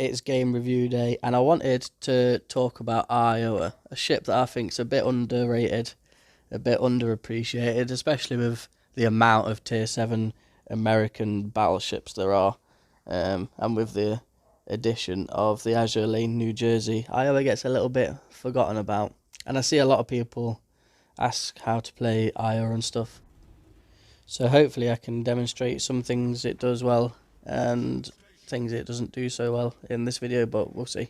it's game review day, and I wanted to talk about Iowa, a ship that I think's a bit underrated, a bit underappreciated, especially with the amount of Tier 7 American battleships there are, and with the addition of the Azure Lane, New Jersey. Iowa gets a little bit forgotten about, and I see a lot of people ask how to play Iowa and stuff. So hopefully I can demonstrate some things it does well and things it doesn't do so well in this video, but we'll see.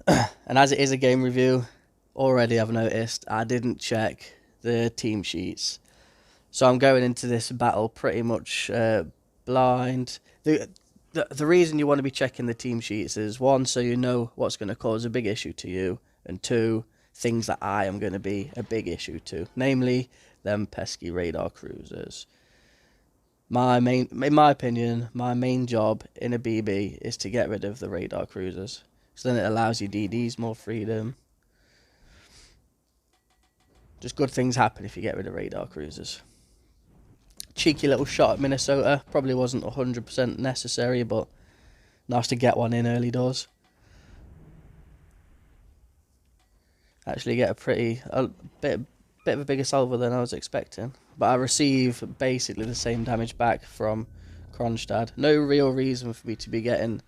And as it is a game review, already I've noticed I didn't check the team sheets. So I'm going into this battle pretty much blind. The reason you want to be checking the team sheets is, one, so you know what's going to cause a big issue to you, and two, things that I am going to be a big issue to, namely them pesky radar cruisers. In my opinion, my main job in a BB is to get rid of the radar cruisers. So then it allows your DDs more freedom. Just good things happen if you get rid of radar cruisers. Cheeky little shot at Minnesota. Probably wasn't 100% necessary, but nice to get one in early doors. Actually get a bit of a bigger salvo than I was expecting. But I receive basically the same damage back from Kronstadt. No real reason for me to be getting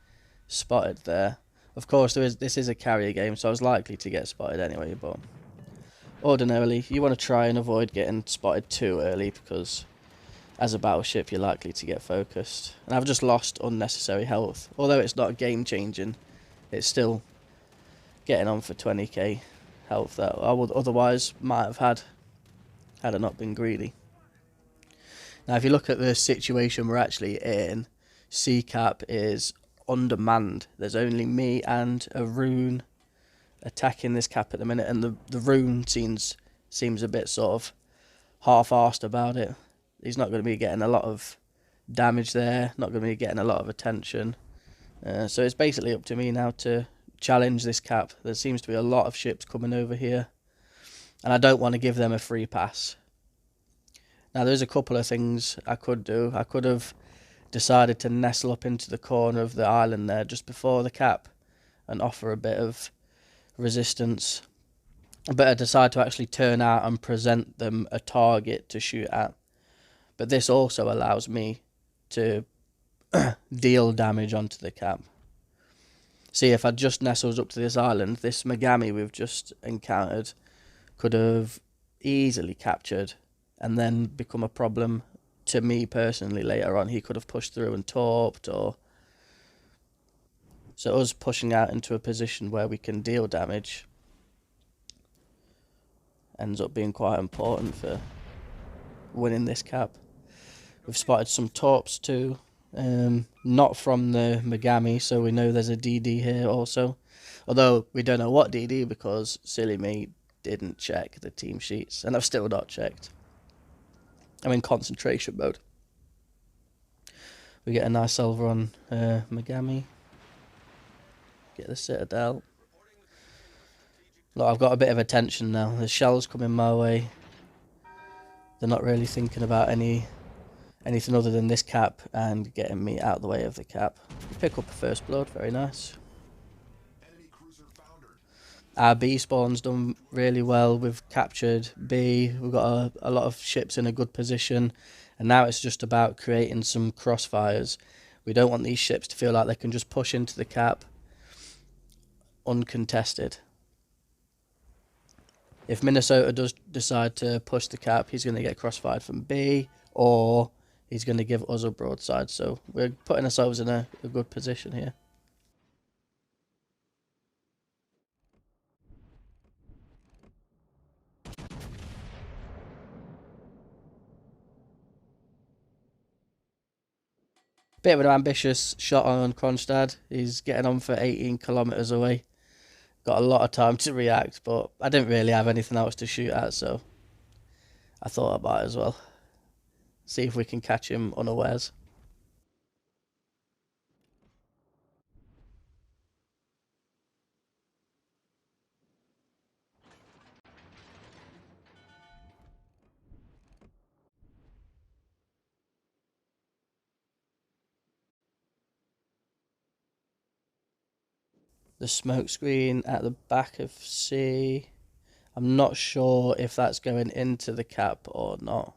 spotted there. Of course, this is a carrier game, so I was likely to get spotted anyway, but ordinarily, you want to try and avoid getting spotted too early, because as a battleship, you're likely to get focused. And I've just lost unnecessary health. Although it's not game-changing, it's still getting on for 20k health that I would otherwise might have had I not been greedy. Now, if you look at the situation we're actually in, CCAP is undermanned. There's only me and a Rune attacking this cap at the minute, and the Rune seems a bit sort of half-arsed about it. He's not going to be getting a lot of damage there, not going to be getting a lot of attention. So it's basically up to me now to challenge this cap. There seems to be a lot of ships coming over here, and I don't want to give them a free pass. Now, there's a couple of things I could do. I could have decided to nestle up into the corner of the island there just before the cap and offer a bit of resistance. But I decided to actually turn out and present them a target to shoot at. But this also allows me to deal damage onto the cap. See, if I just nestled up to this island, this Megami we've just encountered could have easily captured and then become a problem to me personally later on. He could have pushed through and torped, or so us pushing out into a position where we can deal damage ends up being quite important for winning this cap. We've spotted some torps too, not from the Megami, so we know there's a DD here also, although we don't know what DD because silly me didn't check the team sheets, and I've still not checked. I'm in concentration mode. We get a nice silver on Megami. Get the Citadel. Look, I've got a bit of attention now. The shells coming my way. They're not really thinking about anything other than this cap and getting me out of the way of the cap. Pick up a first blood, very nice. Our B spawn's done really well. We've captured B. We've got a lot of ships in a good position. And now it's just about creating some crossfires. We don't want these ships to feel like they can just push into the cap uncontested. If Minnesota does decide to push the cap, he's going to get crossfired from B, or he's going to give us a broadside. So we're putting ourselves in a good position here. Bit of an ambitious shot on Kronstadt. He's getting on for 18 kilometers away. Got a lot of time to react, but I didn't really have anything else to shoot at, so I thought I might as well see if we can catch him unawares. the smoke screen at the back of C. I'm not sure if that's going into the cap or not.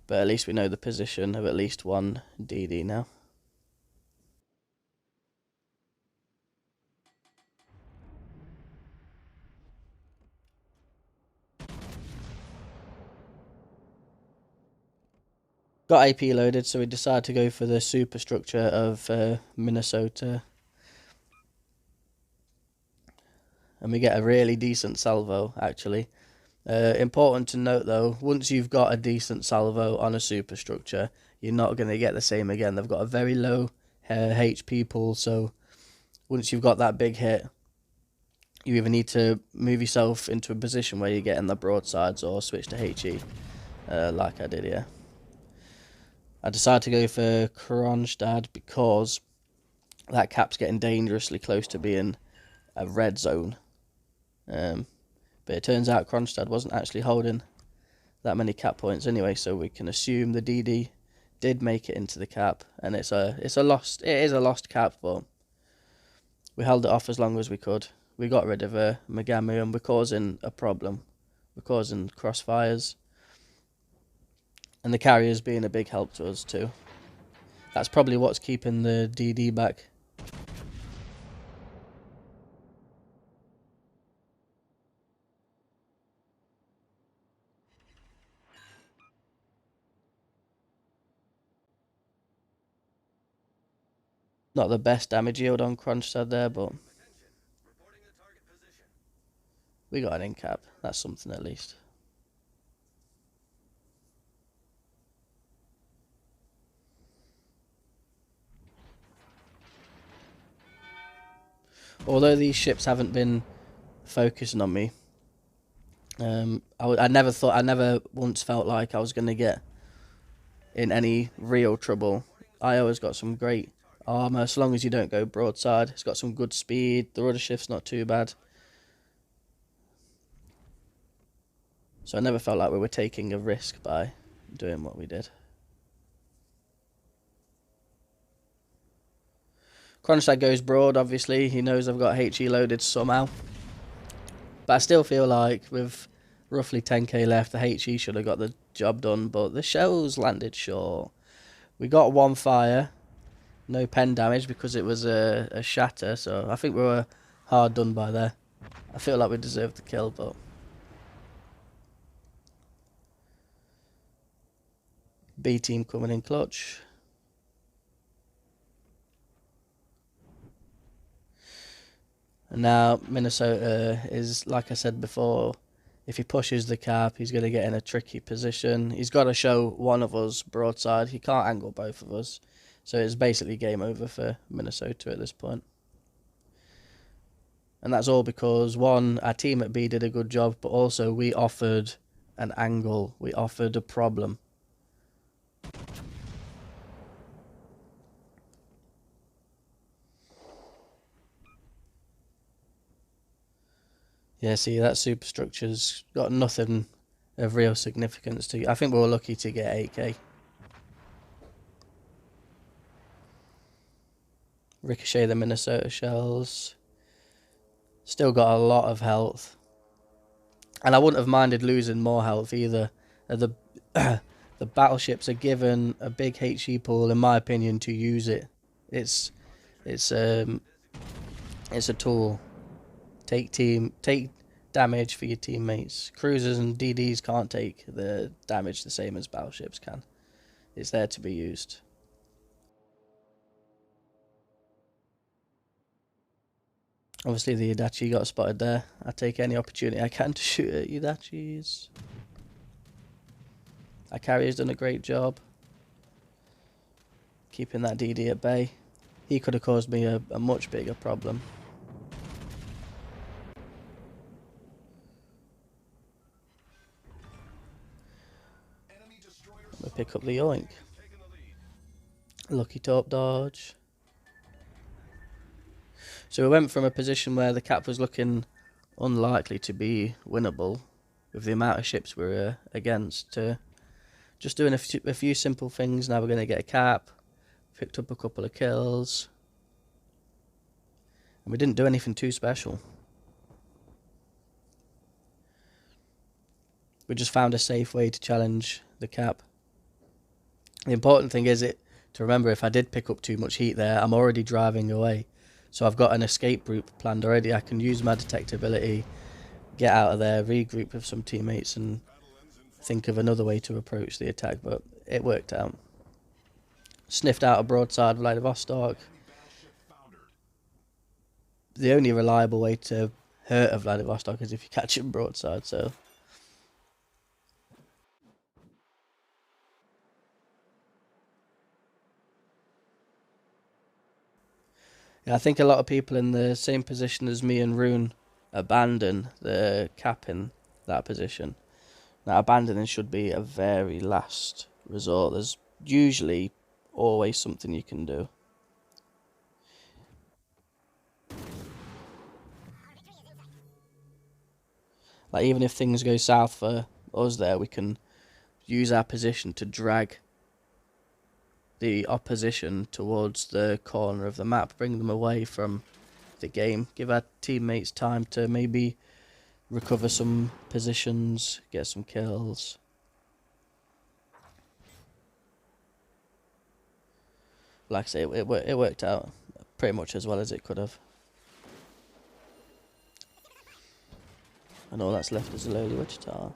But at least we know the position of at least one DD now. Got AP loaded, so we decided to go for the superstructure of Minnesota. And we get a really decent salvo, actually. Important to note, though, once you've got a decent salvo on a superstructure, you're not going to get the same again. They've got a very low HP pool, so once you've got that big hit, you either need to move yourself into a position where you're getting the broadsides or switch to HE, like I did here. I decided to go for Kronstadt because that cap's getting dangerously close to being a red zone. But it turns out Kronstadt wasn't actually holding that many cap points anyway, so we can assume the DD did make it into the cap, and it is a lost cap, but we held it off as long as we could. We got rid of Megami, and we're causing a problem. We're causing crossfires. And the carriers being a big help to us too. That's probably what's keeping the DD back. Not the best damage yield on Kronstadt there, but we got an in cap. That's something at least. Although these ships haven't been focusing on me, I never once felt like I was going to get in any real trouble. I always got some great armor, so long as you don't go broadside. It's got some good speed. The rudder shift's not too bad. So I never felt like we were taking a risk by doing what we did. Kronstadt goes broad, obviously. He knows I've got HE loaded somehow. But I still feel like with roughly 10k left, the HE should have got the job done. But the shells landed short. We got one fire. No pen damage because it was a shatter. So I think we were hard done by there. I feel like we deserved the kill, but... B team coming in clutch. And now Minnesota is, like I said before, if he pushes the cap, he's going to get in a tricky position. He's got to show one of us broadside. He can't angle both of us. So it's basically game over for Minnesota at this point. And that's all because, one, our team at B did a good job, but also we offered an angle. We offered a problem. Yeah, see, that superstructure's got nothing of real significance to you. I think we were lucky to get 8k. Ricochet the Minnesota shells. Still got a lot of health. And I wouldn't have minded losing more health either. The the battleships are given a big HE pool, in my opinion, to use it. It's a tool. Take damage for your teammates. Cruisers and DDs can't take the damage the same as battleships can. It's there to be used. Obviously the Adachi got spotted there. I take any opportunity I can to shoot at Adachis. Our carrier's done a great job keeping that DD at bay. He could have caused me a much bigger problem. I'm gonna pick up the yoink. Lucky top dodge. So we went from a position where the cap was looking unlikely to be winnable with the amount of ships we were against to just doing a few simple things. Now we're going to get a cap. Picked up a couple of kills. And we didn't do anything too special. We just found a safe way to challenge the cap. The important thing is to remember, if I did pick up too much heat there, I'm already driving away. So I've got an escape route planned already. I can use my detectability, get out of there, regroup with some teammates, and think of another way to approach the attack. But it worked out. Sniffed out a broadside of Vladivostok. The only reliable way to hurt a Vladivostok is if you catch him broadside, so... Yeah, I think a lot of people in the same position as me and Rune abandon the cap in that position. Now, abandoning should be a very last resort. There's usually always something you can do. Like, even if things go south for us there, we can use our position to drag the opposition towards the corner of the map, bring them away from the game, give our teammates time to maybe recover some positions, get some kills. Like I say, it worked out pretty much as well as it could have. And all that's left is a lowly Wichita.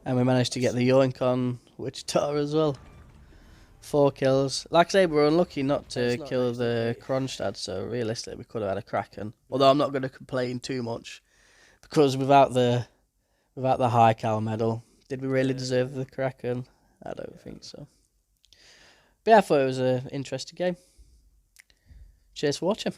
And we managed to get the yoink on Wichita as well. 4 kills. Like I say, we were unlucky not to kill the Kronstadt, so realistically we could have had a Kraken. Although I'm not going to complain too much, because without the high cal medal, did we really deserve the Kraken? I don't think so. But yeah, I thought it was an interesting game. Cheers for watching.